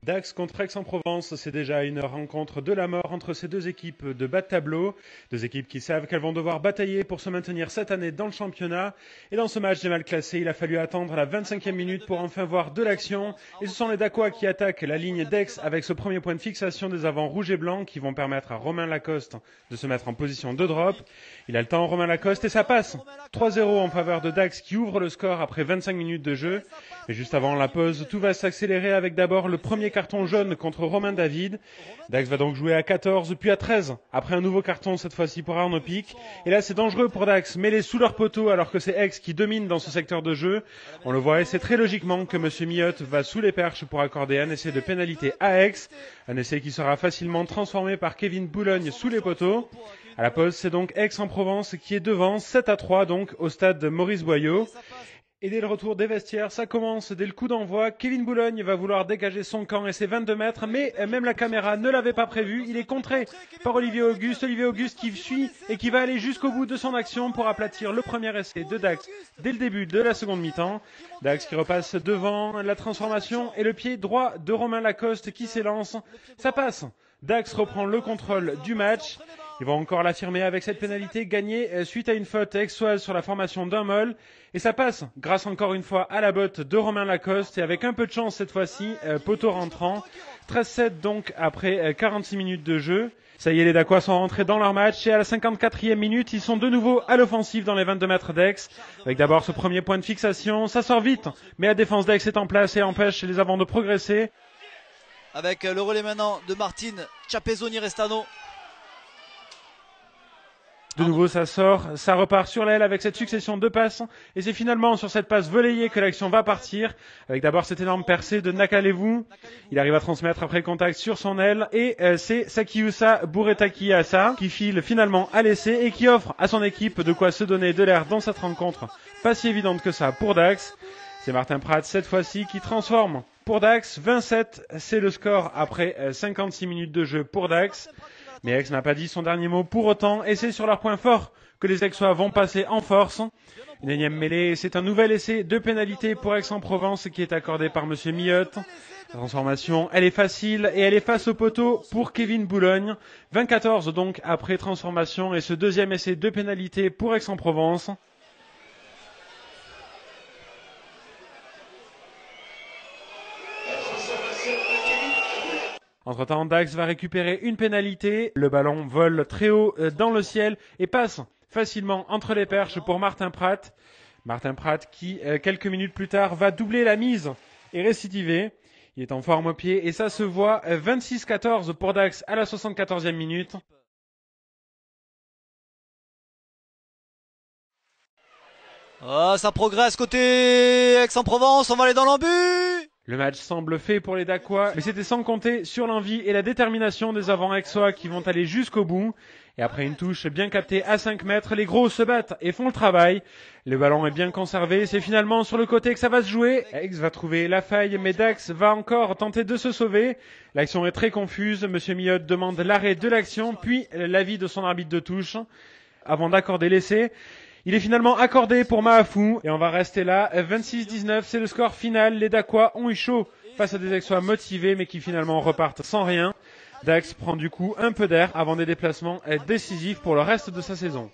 Dax contre Aix-en-Provence, c'est déjà une rencontre de la mort entre ces deux équipes de bas de tableau. Deux équipes qui savent qu'elles vont devoir batailler pour se maintenir cette année dans le championnat. Et dans ce match des mal classés, il a fallu attendre la 25e minute pour enfin voir de l'action. Et ce sont les Dacois qui attaquent la ligne d'Aix avec ce premier point de fixation des avants rouges et blancs qui vont permettre à Romain Lacoste de se mettre en position de drop. Il a le temps, Romain Lacoste, et ça passe. 3-0 en faveur de Dax qui ouvre le score après 25 minutes de jeu. Et juste avant la pause, tout va s'accélérer avec d'abord le premier carton jaune contre Romain David. Dax va donc jouer à 14 puis à 13 après un nouveau carton cette fois-ci pour Arnaud Pic. Et là c'est dangereux pour Dax, mêlé sous leur poteau alors que c'est Aix qui domine dans ce secteur de jeu. On le voit et c'est très logiquement que Monsieur Millotte va sous les perches pour accorder un essai de pénalité à Aix. Un essai qui sera facilement transformé par Kevin Boulogne sous les poteaux. À la pause, c'est donc Aix-en-Provence qui est devant 7-3 donc au stade Maurice Boyau. Et dès le retour des vestiaires, ça commence dès le coup d'envoi. Kevin Boulogne va vouloir dégager son camp et ses 22 mètres, mais même la caméra ne l'avait pas prévu. Il est contré par Olivier Auguste. Olivier Auguste qui suit et qui va aller jusqu'au bout de son action pour aplatir le premier essai de Dax dès le début de la seconde mi-temps. Dax qui repasse devant la transformation et le pied droit de Romain Lacoste qui s'élance. Ça passe. Dax reprend le contrôle du match. Ils vont encore l'affirmer avec cette pénalité gagnée suite à une faute aixoise sur la formation d'un molle. Et ça passe grâce encore une fois à la botte de Romain Lacoste et avec un peu de chance cette fois-ci, poteau rentrant. 13-7 donc après 46 minutes de jeu. Ça y est, les Dacois sont rentrés dans leur match et à la 54e minute, ils sont de nouveau à l'offensive dans les 22 mètres d'Aix. Avec d'abord ce premier point de fixation, ça sort vite, mais la défense d'Aix est en place et empêche les avants de progresser. Avec le relais maintenant de Martine Chapezoni-Restano. De nouveau, ça sort, ça repart sur l'aile avec cette succession de passes. Et c'est finalement sur cette passe volleyée que l'action va partir. Avec d'abord cette énorme percée de Nakalevu. Il arrive à transmettre après le contact sur son aile. Et c'est Sakiusa Buretakiasa qui file finalement à l'essai et qui offre à son équipe de quoi se donner de l'air dans cette rencontre. Pas si évidente que ça pour Dax. C'est Martin Pratt cette fois-ci qui transforme pour Dax. 27, c'est le score après 56 minutes de jeu pour Dax. Mais Aix n'a pas dit son dernier mot pour autant et c'est sur leur point fort que les Aixois vont passer en force. Une énième mêlée, c'est un nouvel essai de pénalité pour Aix-en-Provence qui est accordé par Monsieur Millotte. La transformation, elle est facile et elle est face au poteau pour Kevin Boulogne. 24 donc après transformation et ce deuxième essai de pénalité pour Aix-en-Provence. Entre-temps, Dax va récupérer une pénalité. Le ballon vole très haut dans le ciel et passe facilement entre les perches pour Martin Pratt. Martin Pratt qui, quelques minutes plus tard, va doubler la mise et récidiver. Il est en forme au pied et ça se voit 26-14 pour Dax à la 74e minute. Oh, ça progresse côté Aix-en-Provence, on va aller dans l'embut. Le match semble fait pour les Dacois, mais c'était sans compter sur l'envie et la détermination des avants aixois qui vont aller jusqu'au bout. Et après une touche bien captée à 5 mètres, les gros se battent et font le travail. Le ballon est bien conservé, c'est finalement sur le côté que ça va se jouer. Aix va trouver la faille, mais Dax va encore tenter de se sauver. L'action est très confuse, Monsieur Millotte demande l'arrêt de l'action, puis l'avis de son arbitre de touche, avant d'accorder l'essai. Il est finalement accordé pour Mahafou et on va rester là. 26-19, c'est le score final. Les Dacois ont eu chaud face à des Aixois motivés mais qui finalement repartent sans rien. Dax prend du coup un peu d'air avant des déplacements décisifs pour le reste de sa saison.